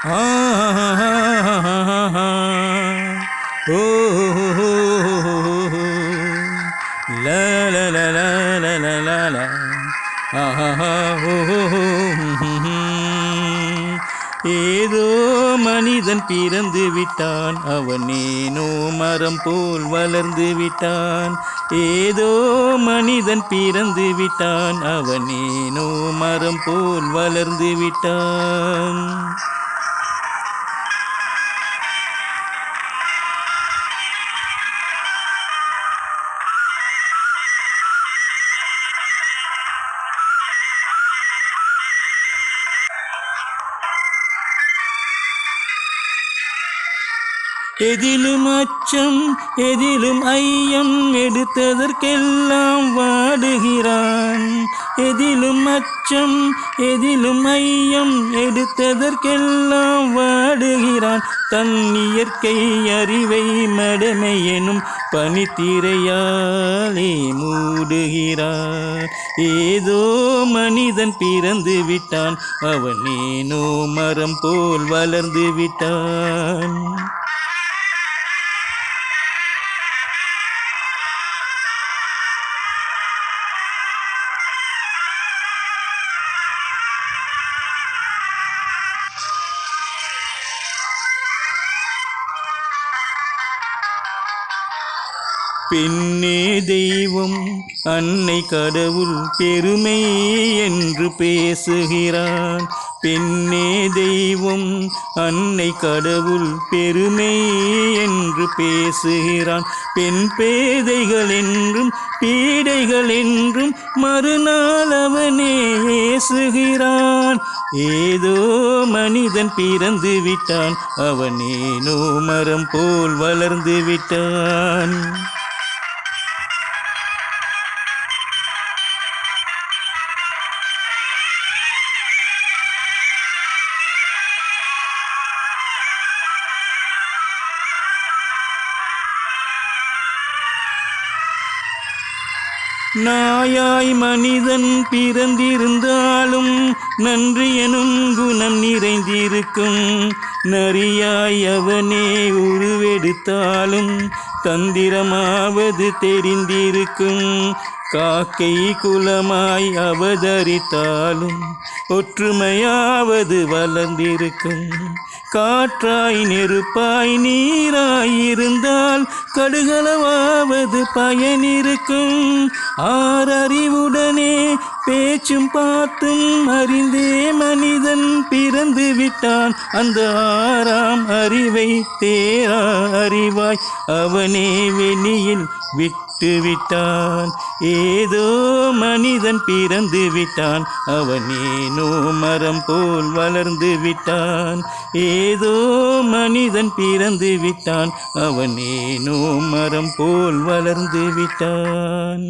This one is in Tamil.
ஆ ஓ லா லா லா லா லா லா லா ஆஹா ஓ ஏதோ மனிதன் பிறந்து விட்டான், அவனேனோ மரம் போல் வளர்ந்து விட்டான். ஏதோ மனிதன் பிறந்து விட்டான், அவனேனோ மரம் போல் வளர்ந்து விட்டான். எதிலும் அச்சம் எதிலும் ஐயம் எடுத்ததற்கெல்லாம் வாடுகிறான். எதிலும் அச்சம் எதிலும் ஐயம் எடுத்ததற்கெல்லாம் வாடுகிறான். தன் இயற்கை அறிவை மடமை எனும் பனித்திரையாலே மூடுகிறான். ஏதோ மனிதன் பிறந்து விட்டான், அவனேனோ மரம் போல் வளர்ந்து விட்டான். பெண்ணே தெய்வம் அன்னை கடவுள் பெருமை என்று பேசுகிறான். பெண்ணே தெய்வம் அன்னை கடவுள் பெருமை என்று பேசுகிறான். பெண் பேதைகள் என்றும் பீடைகள் என்றும் மறுநாள் அவனே ஏசுகிறான். ஏதோ மனிதன் பிறந்து விட்டான், அவனேனோ மரம் போல் வளர்ந்து விட்டான். நாயாய் மனிதன் பிறந்திருந்தாலும் நன்றி எனும் குணம் நிறைந்திருக்கும். நரியாய் அவனே உருவெடுத்தாலும் தந்திரமாவது தெரிந்திருக்கும். காக்கை குலமாய் அவதரித்தாலும் ஒற்றுமையாவது வளர்ந்திருக்கும். காற்றாய் நெருப்பாய் நீராய் இருந்தால் கடுகளவாவது பயனிருக்கும். ஆறறிவுடனே பேச்சும் பார்த்தும் அறிந்தே மனிதன் பிறந்து விட்டான். அந்த ஆறாம் அறிவை தேரா அறிவாய் அவனே வெளியில் விட்டு விட்டான். ஏதோ மனிதன் பிறந்து விட்டான், அவனேனோ மரம் போல் வளர்ந்து விட்டான். ஏதோ மனிதன் பிறந்து விட்டான், அவனேனோ மரம் போல் வளர்ந்து விட்டான்.